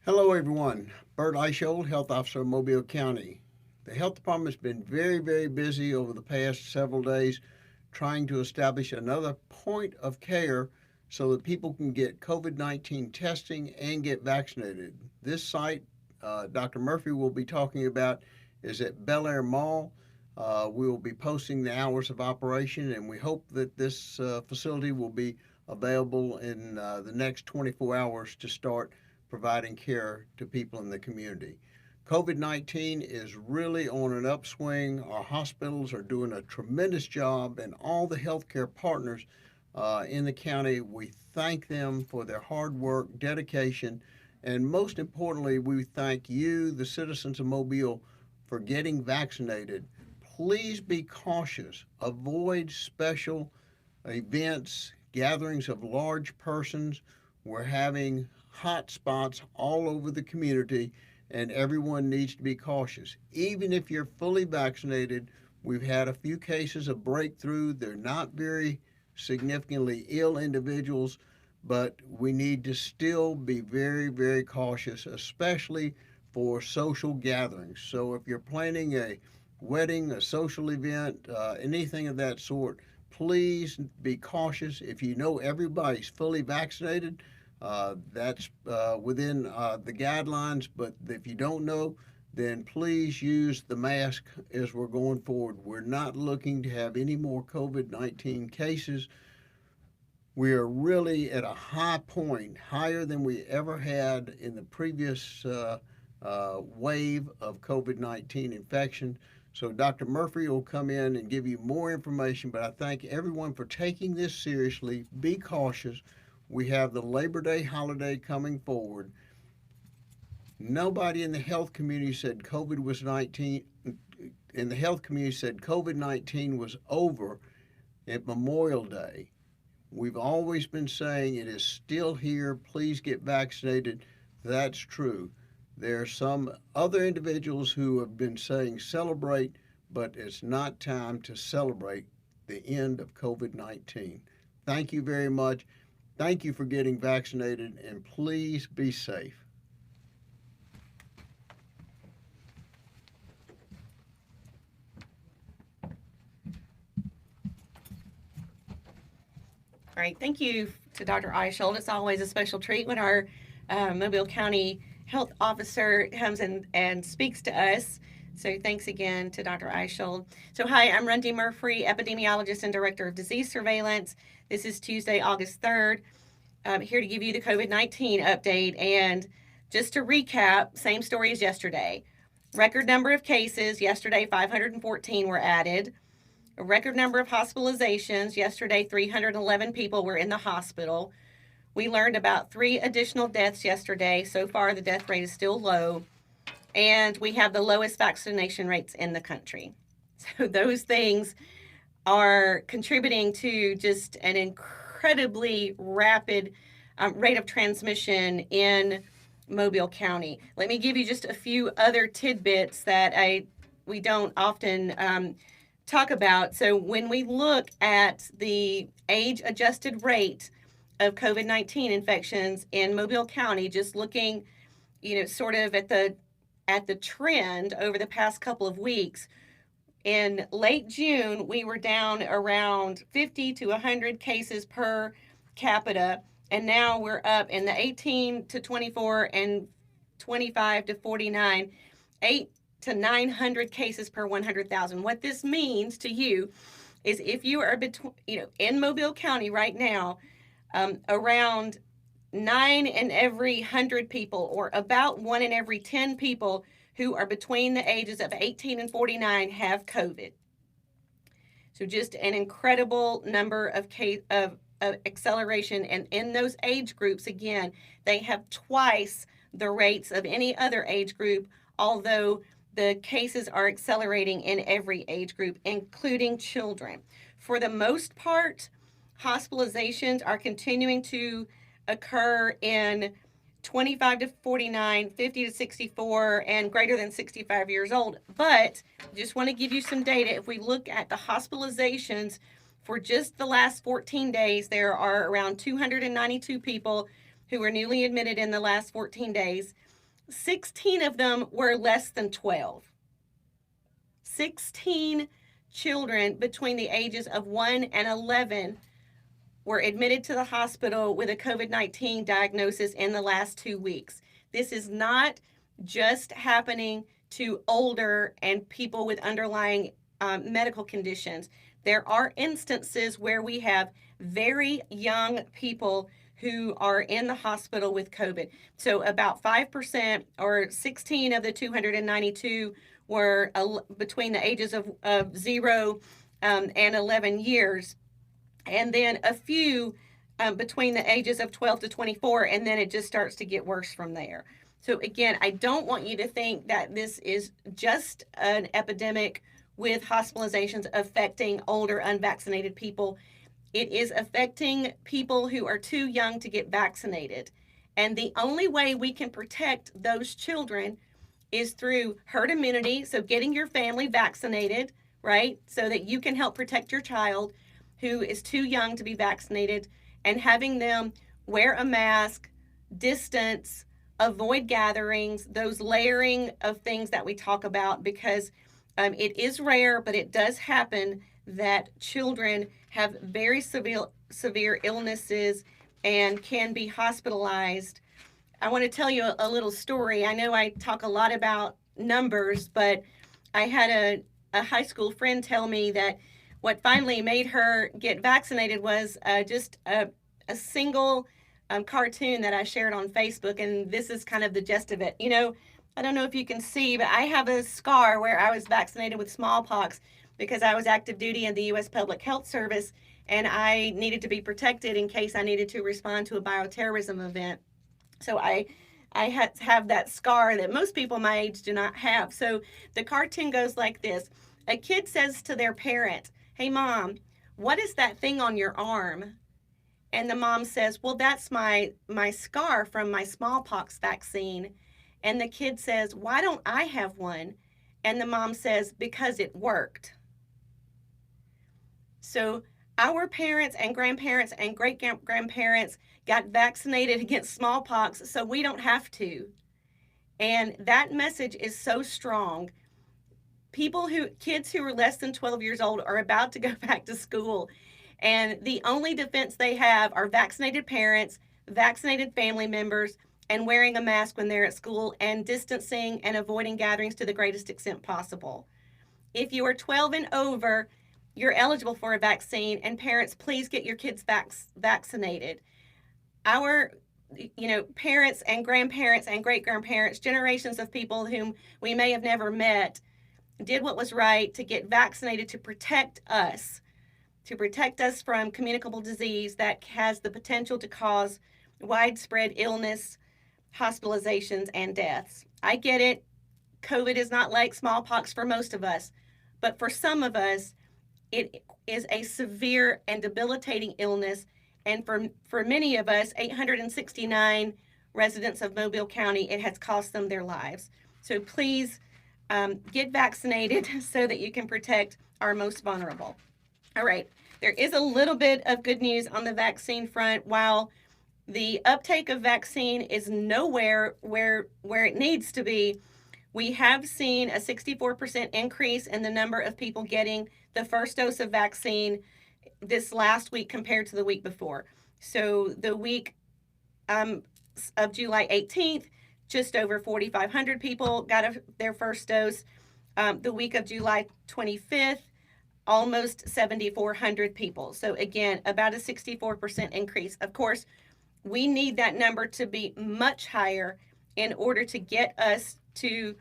Hello, everyone. Bert Eicholt, Health Officer of Mobile County. The Health Department's been very busy over the past several days trying to establish another point of care so that people can get COVID-19 testing and get vaccinated. This site, Dr. Murphy will be talking about, is at Bel Air Mall. We will be posting the hours of operation, and we hope that this facility will be available in the next 24 hours to start providing care to people in the community. COVID 19 is really on an upswing. Our hospitals are doing a tremendous job, and all the healthcare partners in the county, we thank them for their hard work, dedication, and most importantly, we thank you, the citizens of Mobile, for getting vaccinated. Please be cautious. Avoid special events, gatherings of large persons. We're having hot spots all over the community, and everyone needs to be cautious. Even if you're fully vaccinated, we've had a few cases of breakthrough. They're not very significantly ill individuals, but we need to still be very cautious, especially for social gatherings. So if you're planning a wedding, a social event, anything of that sort, please be cautious. If you know everybody's fully vaccinated, that's within the guidelines, but if you don't know, then please use the mask as we're going forward. We're not looking to have any more COVID-19 cases. We are really at a high point, higher than we ever had in the previous wave of COVID-19 infection. So Dr. Murphy will come in and give you more information, but I thank everyone for taking this seriously. Be cautious. We have the Labor Day holiday coming forward. Nobody in the health community said COVID-19 was over at Memorial Day. We've always been saying it is still here. Please get vaccinated. That's true. There are some other individuals who have been saying celebrate, but it's not time to celebrate the end of COVID-19. Thank you very much. Thank you for getting vaccinated, and please be safe. All right, thank you to Dr. Eicholt. It's always a special treat when our Mobile County Health Officer comes in and speaks to us. So thanks again to Dr. Eicholt. So hi, I'm Rundy Murphy, epidemiologist and director of disease surveillance. This is Tuesday, August 3rd. I'm here to give you the COVID-19 update. And just to recap, same story as yesterday. Record number of cases. Yesterday, 514 were added. A record number of hospitalizations. Yesterday, 311 people were in the hospital. We learned about 3 additional deaths yesterday. So far, the death rate is still low. And we have the lowest vaccination rates in the country. So those things are contributing to just an incredibly rapid rate of transmission in Mobile County. Let me give you just a few other tidbits that we don't often talk about. So when we look at the age-adjusted rate of COVID-19 infections in Mobile County, just looking, sort of at the trend over the past couple of weeks, in late June, we were down around 50 to 100 cases per capita, and now we're up in the 18 to 24 and 25 to 49, 8 to 900 cases per 100,000. What this means to you is if you are in Mobile County right now, around 9 in every 100 people, or about 1 in every 10 people who are between the ages of 18 and 49 have COVID. So just an incredible number of acceleration. And in those age groups, again, they have twice the rates of any other age group, although the cases are accelerating in every age group, including children. For the most part, hospitalizations are continuing to occur in 25 to 49, 50 to 64, and greater than 65 years old. But just want to give you some data. If we look at the hospitalizations for just the last 14 days, there are around 292 people who were newly admitted in the last 14 days. 16 of them were less than 12. 16 children between the ages of 1 and 11 were admitted to the hospital with a COVID-19 diagnosis in the last 2 weeks. This is not just happening to older and people with underlying medical conditions. There are instances where we have very young people who are in the hospital with COVID. So about 5% or 16 of the 292 were between the ages of 0 and 11 years. And then a few between the ages of 12 to 24, and then it just starts to get worse from there. So again, I don't want you to think that this is just an epidemic with hospitalizations affecting older unvaccinated people. It is affecting people who are too young to get vaccinated. And the only way we can protect those children is through herd immunity, so getting your family vaccinated, right, so that you can help protect your child who is too young to be vaccinated, and having them wear a mask, distance, avoid gatherings, those layering of things that we talk about, because it is rare, but it does happen that children have very severe illnesses and can be hospitalized. I want to tell you a little story. I know I talk a lot about numbers, but I had a high school friend tell me that what finally made her get vaccinated was just a single cartoon that I shared on Facebook, and this is kind of the gist of it. You know, I don't know if you can see, but I have a scar where I was vaccinated with smallpox because I was active duty in the U.S. Public Health Service, and I needed to be protected in case I needed to respond to a bioterrorism event. So I have that scar that most people my age do not have. So the cartoon goes like this. A kid says to their parent, "Hey, Mom, what is that thing on your arm?" And the mom says, "Well, that's my scar from my smallpox vaccine." And the kid says, "Why don't I have one?" And the mom says, "Because it worked." So our parents and grandparents and great-grandparents got vaccinated against smallpox, so we don't have to. And that message is so strong. Kids who are less than 12 years old are about to go back to school, and the only defense they have are vaccinated parents, vaccinated family members, and wearing a mask when they're at school, and distancing and avoiding gatherings to the greatest extent possible. If you are 12 and over, you're eligible for a vaccine, and parents, please get your kids vaccinated. Our parents and grandparents and great-grandparents, generations of people whom we may have never met, did what was right to get vaccinated to protect us from communicable disease that has the potential to cause widespread illness, hospitalizations, and deaths. I get it. COVID is not like smallpox for most of us, but for some of us, it is a severe and debilitating illness. And for many of us, 869 residents of Mobile County, it has cost them their lives. So please get vaccinated so that you can protect our most vulnerable. All right, there is a little bit of good news on the vaccine front. While the uptake of vaccine is nowhere where it needs to be, we have seen a 64% increase in the number of people getting the first dose of vaccine this last week compared to the week before. So the week of July 18th, just over 4,500 people got their first dose. The week of July 25th, almost 7,400 people. So again, about a 64% increase. Of course, we need that number to be much higher in order to get us to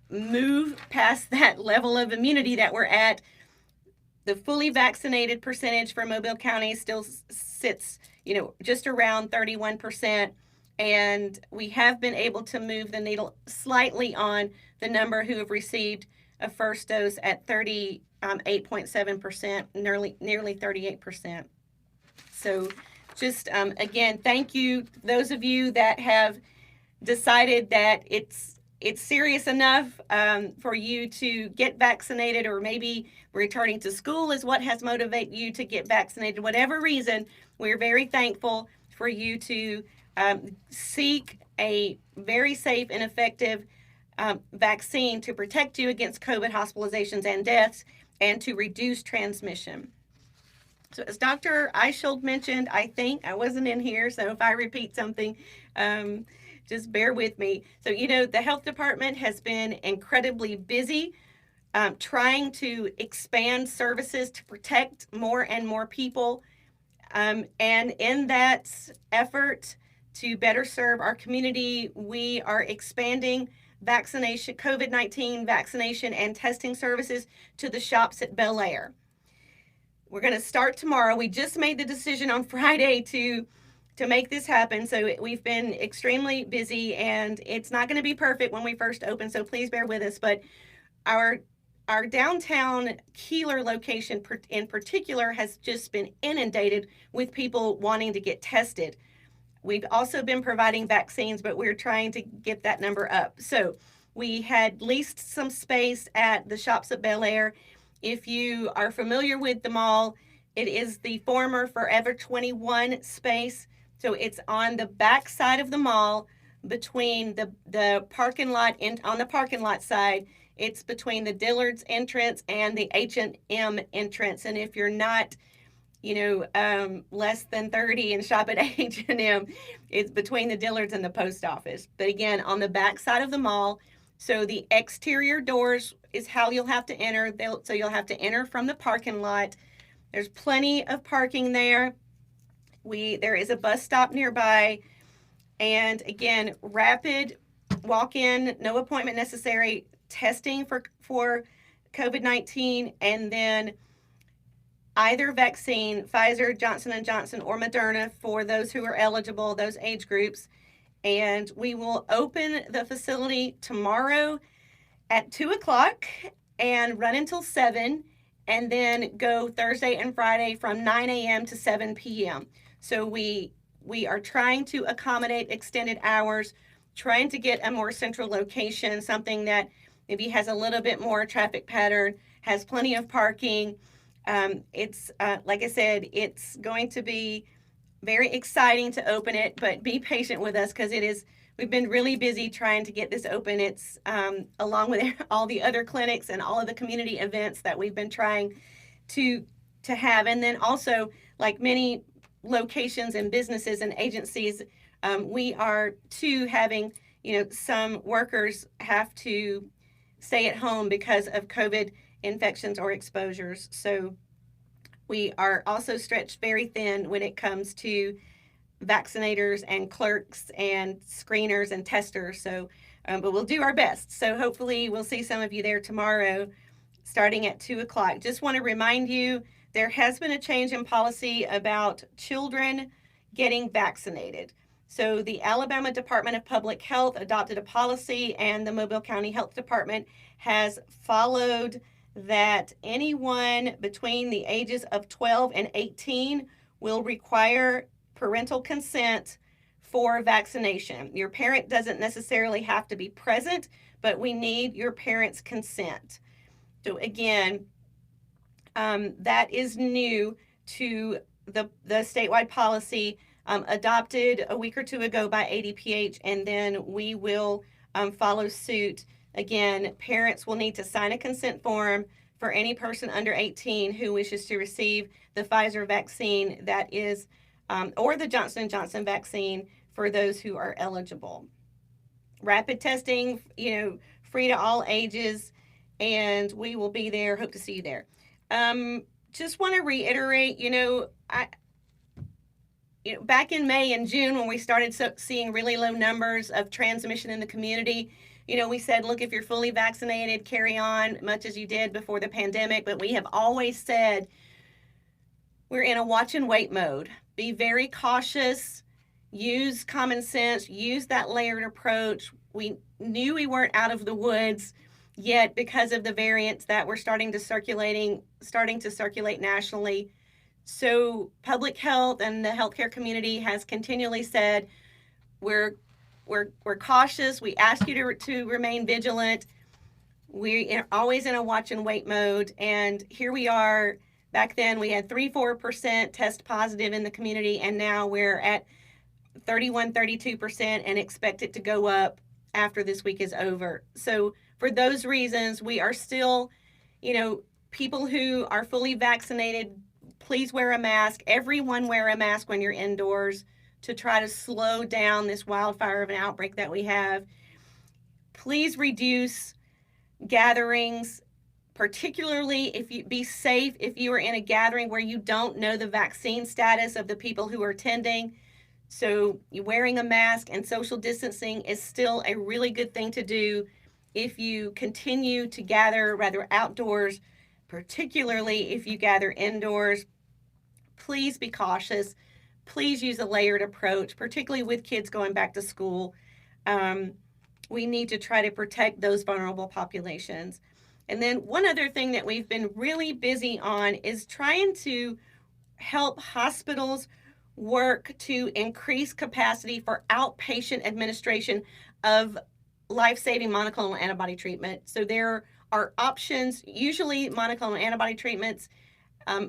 move past that level of immunity that we're at. The fully vaccinated percentage for Mobile County still sits, just around 31%. And we have been able to move the needle slightly on the number who have received a first dose at 38.7%, nearly 38%. So just, again, thank you, those of you that have decided that it's serious enough for you to get vaccinated, or maybe returning to school is what has motivated you to get vaccinated. Whatever reason, we're very thankful for you to seek a very safe and effective vaccine to protect you against COVID hospitalizations and deaths and to reduce transmission. So as Dr. Eichhold mentioned, I think I wasn't in here, so if I repeat something, just bear with me. So, the health department has been incredibly busy trying to expand services to protect more and more people. And in that effort to better serve our community, we are expanding COVID-19 vaccination and testing services to the shops at Bel Air. We're going to start tomorrow. We just made the decision on Friday to make this happen. So we've been extremely busy, and it's not going to be perfect when we first open, so please bear with us. But our downtown Keeler location in particular has just been inundated with people wanting to get tested. We've also been providing vaccines, but we're trying to get that number up. So we had leased some space at the shops at Bel Air. If you are familiar with the mall, it is the former Forever 21 space. So it's on the back side of the mall between the parking lot and on the parking lot side. It's between the Dillard's entrance and the H&M entrance. And if you're not, less than 30 and shop at H&M, it's between the Dillard's and the post office. But again, on the back side of the mall. So the exterior doors is how you'll have to enter. So you'll have to enter from the parking lot. There's plenty of parking there. There is a bus stop nearby. And again, rapid walk-in, no appointment necessary, testing for COVID-19, and then either vaccine, Pfizer, Johnson & Johnson, or Moderna for those who are eligible, those age groups. And we will open the facility tomorrow at 2 o'clock and run until 7, and then go Thursday and Friday from 9 a.m. to 7 p.m. So we are trying to accommodate extended hours, trying to get a more central location, something that maybe has a little bit more traffic pattern, has plenty of parking. It's like I said, it's going to be very exciting to open it, but be patient with us because we've been really busy trying to get this open. It's along with all the other clinics and all of the community events that we've been trying to have. And then also, like many locations and businesses and agencies, we are too having, some workers have to stay at home because of COVID infections or exposures. So we are also stretched very thin when it comes to vaccinators and clerks and screeners and testers. So, but we'll do our best. So hopefully we'll see some of you there tomorrow starting at 2 o'clock. Just want to remind you, there has been a change in policy about children getting vaccinated. So the Alabama Department of Public Health adopted a policy, and the Mobile County Health Department has followed that anyone between the ages of 12 and 18 will require parental consent for vaccination. Your parent doesn't necessarily have to be present, but we need your parent's consent. So again, that is new to the statewide policy adopted a week or two ago by ADPH, and then we will follow suit. Again, parents will need to sign a consent form for any person under 18 who wishes to receive the Pfizer vaccine that is, or the Johnson & Johnson vaccine for those who are eligible. Rapid testing, free to all ages, and we will be there. Hope to see you there. Just want to reiterate, back in May and June when we started seeing really low numbers of transmission in the community, we said, look, if you're fully vaccinated, carry on much as you did before the pandemic. But we have always said we're in a watch and wait mode. Be very cautious, use common sense, use that layered approach. We knew we weren't out of the woods yet because of the variants that were starting to circulate nationally. So public health and the healthcare community has continually said, we're cautious. We ask you to remain vigilant. We are always in a watch and wait mode. And here we are. Back then we had 3-4% test positive in the community, and now we're at 32%, and expect it to go up after this week is over. So for those reasons, we are still, people who are fully vaccinated, please wear a mask. Everyone wear a mask when you're indoors to try to slow down this wildfire of an outbreak that we have. Please reduce gatherings, particularly if you be safe if you are in a gathering where you don't know the vaccine status of the people who are attending. So wearing a mask and social distancing is still a really good thing to do if you continue to gather rather outdoors, particularly if you gather indoors. Please be cautious. Please use a layered approach, particularly with kids going back to school. We need to try to protect those vulnerable populations. And then one other thing that we've been really busy on is trying to help hospitals work to increase capacity for outpatient administration of life-saving monoclonal antibody treatment. So there are options. Usually monoclonal antibody treatments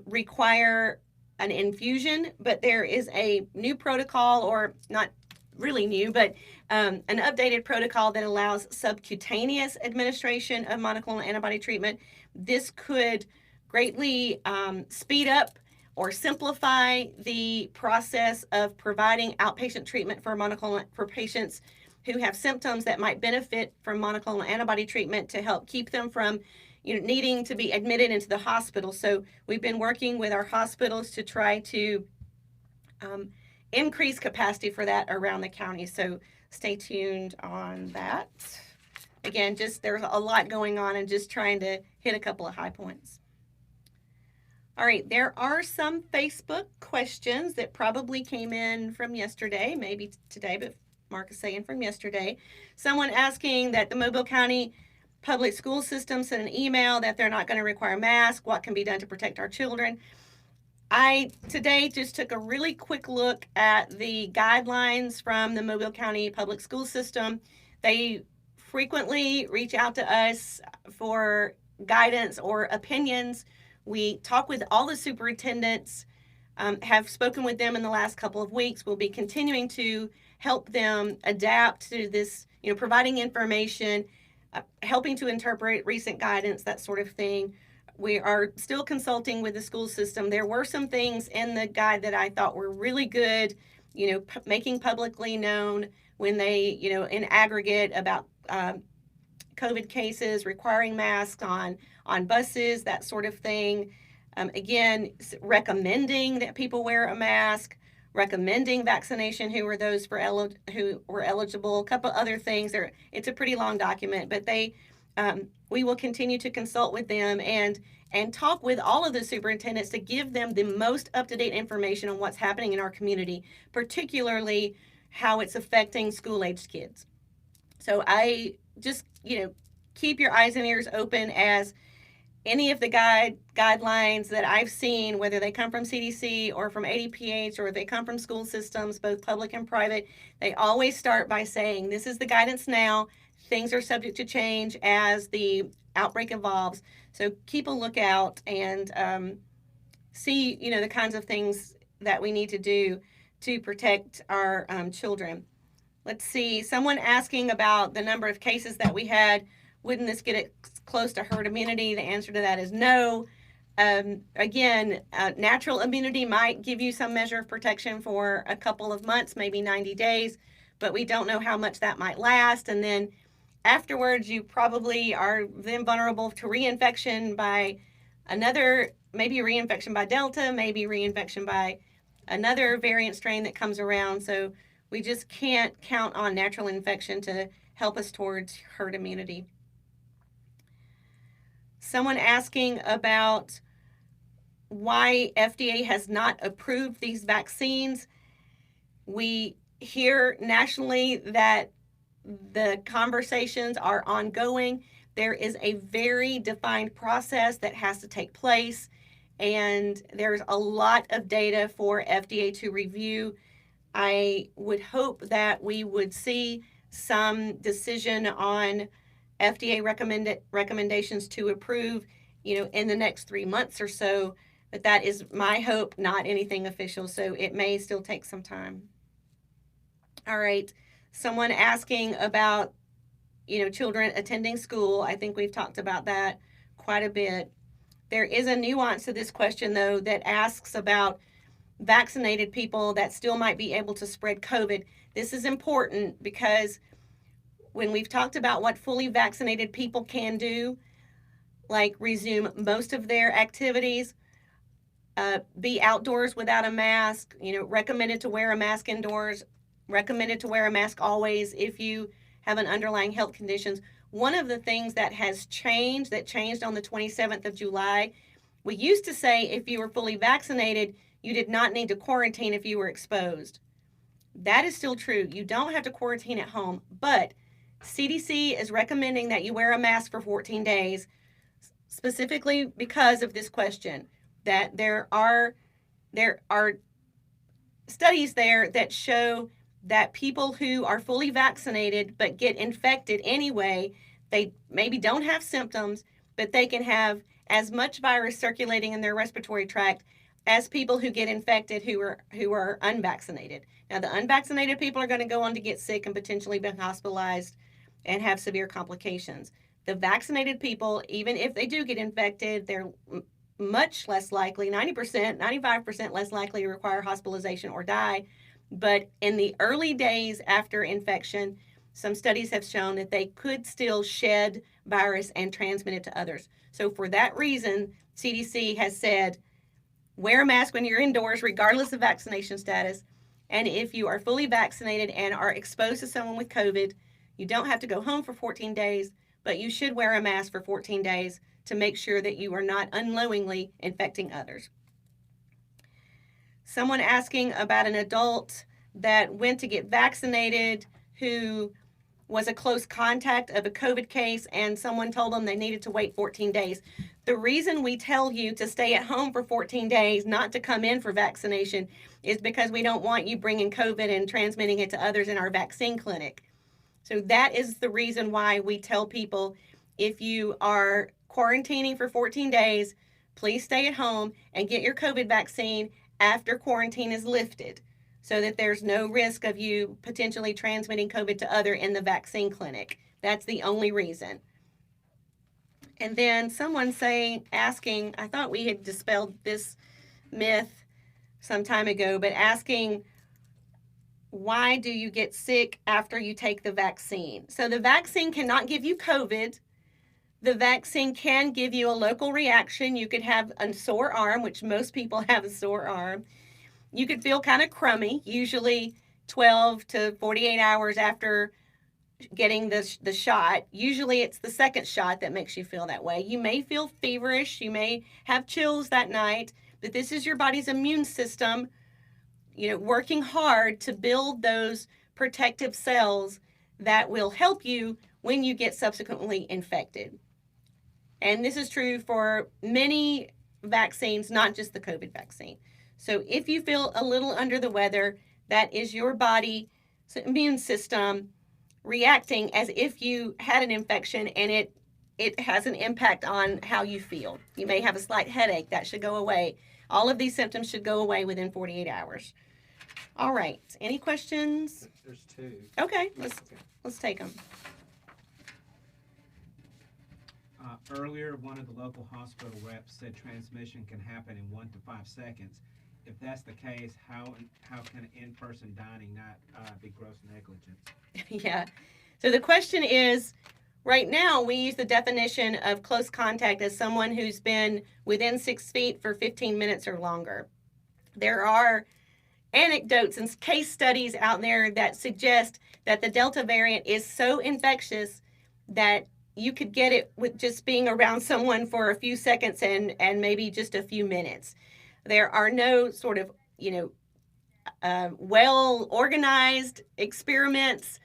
require an infusion, but there is a new protocol, or not really new, but an updated protocol that allows subcutaneous administration of monoclonal antibody treatment. This could greatly speed up or simplify the process of providing outpatient treatment for patients who have symptoms that might benefit from monoclonal antibody treatment to help keep them from needing to be admitted into the hospital. So we've been working with our hospitals to try to increase capacity for that around the county. So stay tuned on that. Again, there's a lot going on and just trying to hit a couple of high points. All right, there are some Facebook questions that probably came in from yesterday, maybe today, but Mark is saying from yesterday. Someone asking that the Mobile County Public School System sent an email that they're not going to require masks. What can be done to protect our children? I today just took a really quick look at the guidelines from the Mobile County Public School System. They frequently reach out to us for guidance or opinions. We talk with all the superintendents, have spoken with them in the last couple of weeks. We'll be continuing to help them adapt to this, providing information, helping to interpret recent guidance, that sort of thing. We are still consulting with the school system. There were some things in the guide that I thought were really good, making publicly known when they, in aggregate about COVID cases, requiring masks on buses, that sort of thing. Again, recommending that people wear a mask, recommending vaccination who were eligible, a couple other things. It's a pretty long document, but we will continue to consult with them and talk with all of the superintendents to give them the most up-to-date information on what's happening in our community, particularly how it's affecting school-aged kids. So I just, keep your eyes and ears open as any of the guidelines that I've seen, whether they come from CDC or from ADPH or they come from school systems, both public and private, they always start by saying, this is the guidance now. Things are subject to change as the outbreak evolves. So keep a lookout and see, the kinds of things that we need to do to protect our children. Let's see, someone asking about the number of cases that we had. Wouldn't this get it close to herd immunity? The answer to that is no. Again, natural immunity might give you some measure of protection for a couple of months, maybe 90 days, but we don't know how much that might last. And then afterwards, you probably are then vulnerable to reinfection by maybe reinfection by Delta, maybe reinfection by another variant strain that comes around. So we just can't count on natural infection to help us towards herd immunity. Someone asking about why FDA has not approved these vaccines. We hear nationally that the conversations are ongoing. There is a very defined process that has to take place, and there's a lot of data for FDA to review. I would hope that we would see some decision on FDA recommendations to approve, in the next 3 months or so, but that is my hope, not anything official, so it may still take some time. All right. Someone asking about, children attending school. I think we've talked about that quite a bit. There is a nuance to this question, though, that asks about vaccinated people that still might be able to spread COVID. This is important because when we've talked about what fully vaccinated people can do, like resume most of their activities, be outdoors without a mask, recommended to wear a mask indoors, recommended to wear a mask always if you have an underlying health conditions. One of the things that has changed, that changed on the 27th of July, we used to say if you were fully vaccinated, you did not need to quarantine if you were exposed. That is still true. You don't have to quarantine at home, but CDC is recommending that you wear a mask for 14 days, specifically because of this question, that there are studies there that show that people who are fully vaccinated but get infected anyway, they maybe don't have symptoms, but they can have as much virus circulating in their respiratory tract as people who get infected who are unvaccinated. Now, the unvaccinated people are going to go on to get sick and potentially be hospitalized and have severe complications. The vaccinated people, even if they do get infected, they're much less likely, 90%, 95% less likely to require hospitalization or die. But in the early days after infection, some studies have shown that they could still shed virus and transmit it to others. So for that reason, CDC has said, wear a mask when you're indoors, regardless of vaccination status. And if you are fully vaccinated and are exposed to someone with COVID, you don't have to go home for 14 days, but you should wear a mask for 14 days to make sure that you are not unknowingly infecting others. Someone asking about an adult that went to get vaccinated who was a close contact of a COVID case, and someone told them they needed to wait 14 days. The reason we tell you to stay at home for 14 days, not to come in for vaccination, is because we don't want you bringing COVID and transmitting it to others in our vaccine clinic. So that is the reason why we tell people, if you are quarantining for 14 days, please stay at home and get your COVID vaccine after quarantine is lifted, so that there's no risk of you potentially transmitting COVID to others in the vaccine clinic. That's the only reason. And then someone asking, I thought we had dispelled this myth some time ago, but asking, why do you get sick after you take the vaccine? So the vaccine cannot give you COVID. The vaccine can give you a local reaction. You could have a sore arm, which most people have a sore arm. You could feel kind of crummy, usually 12 to 48 hours after getting the shot. Usually it's the second shot that makes you feel that way. You may feel feverish. You may have chills that night, but this is your body's immune system, working hard to build those protective cells that will help you when you get subsequently infected. And this is true for many vaccines, not just the COVID vaccine. So if you feel a little under the weather, that is your body's immune system reacting as if you had an infection, and it has an impact on how you feel. You may have a slight headache. That should go away. All of these symptoms should go away within 48 hours. All right. Any questions? There's two. Okay, let's take them. Earlier, one of the local hospital reps said transmission can happen in 1 to 5 seconds. If that's the case, how can in-person dining not be gross negligence? Yeah. So the question is, right now we use the definition of close contact as someone who's been within 6 feet for 15 minutes or longer. There are anecdotes and case studies out there that suggest that the Delta variant is so infectious that you could get it with just being around someone for a few seconds and maybe just a few minutes. There are no sort of, well-organized experiments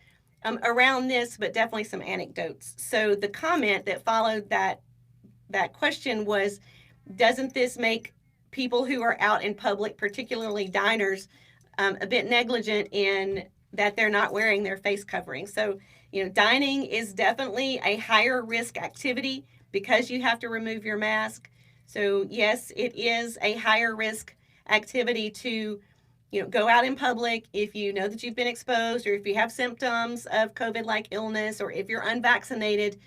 around this, but definitely some anecdotes. So the comment that followed that question was, doesn't this make people who are out in public, particularly diners, a bit negligent in that they're not wearing their face covering? So, dining is definitely a higher risk activity because you have to remove your mask. So yes, it is a higher risk activity to go out in public if you know that you've been exposed, or if you have symptoms of COVID-like illness, or if you're unvaccinated,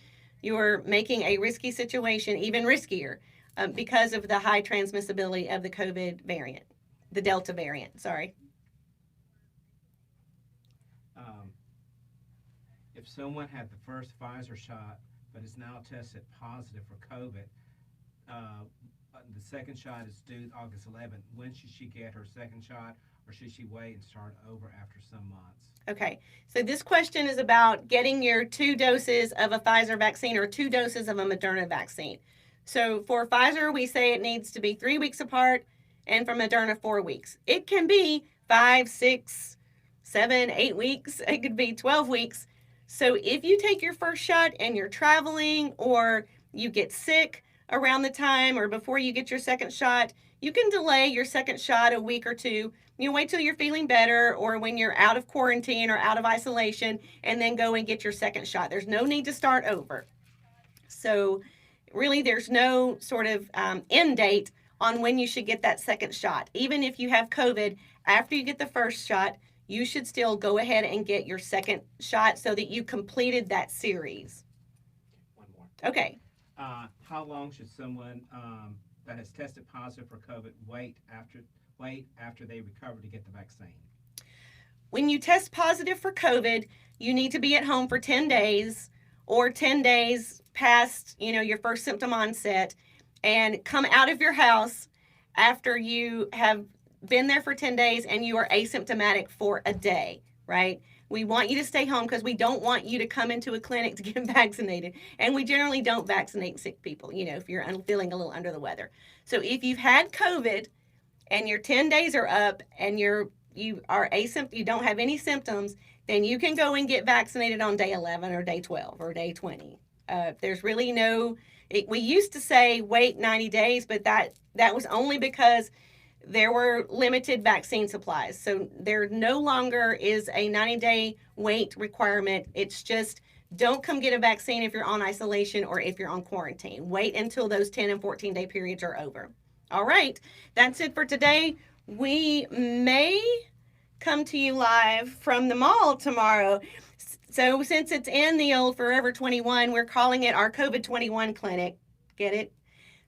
you're making a risky situation even riskier because of the high transmissibility of the COVID variant, the Delta variant, sorry. If someone had the first Pfizer shot but is now tested positive for COVID, the second shot is due August 11th. When should she get her second shot, or should she wait and start over after some months? Okay, so this question is about getting your 2 doses of a Pfizer vaccine or 2 doses of a Moderna vaccine. So for Pfizer, we say it needs to be 3 weeks apart, and for Moderna, 4 weeks. It can be 5, 6, 7, 8 weeks. It could be 12 weeks. So if you take your first shot and you're traveling, or you get sick around the time or before you get your second shot, you can delay your second shot a week or 2. You wait till you're feeling better, or when you're out of quarantine or out of isolation, and then go and get your second shot. There's no need to start over. So really, there's no sort of end date on when you should get that second shot. Even if you have COVID, after you get the first shot, you should still go ahead and get your second shot so that you completed that series. One more. Okay. How long should someone that has tested positive for COVID wait after they recover to get the vaccine? When you test positive for COVID, you need to be at home for 10 days or 10 days past, your first symptom onset, and come out of your house after you have been there for 10 days and you are asymptomatic for a day, right? We want you to stay home because we don't want you to come into a clinic to get vaccinated. And we generally don't vaccinate sick people, if you're feeling a little under the weather. So if you've had COVID and your 10 days are up and you are you don't have any symptoms, then you can go and get vaccinated on day 11 or day 12 or day 20. There's really we used to say wait 90 days, but that was only because there were limited vaccine supplies. So there no longer is a 90-day wait requirement. It's just don't come get a vaccine if you're on isolation or if you're on quarantine. Wait until those 10 and 14-day periods are over. All right, that's it for today. We may come to you live from the mall tomorrow. So since it's in the old Forever 21, we're calling it our COVID 21 clinic. Get it?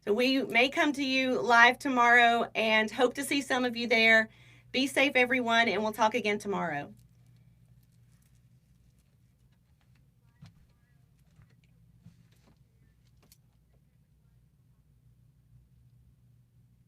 So we may come to you live tomorrow and hope to see some of you there. Be safe, everyone, and we'll talk again tomorrow.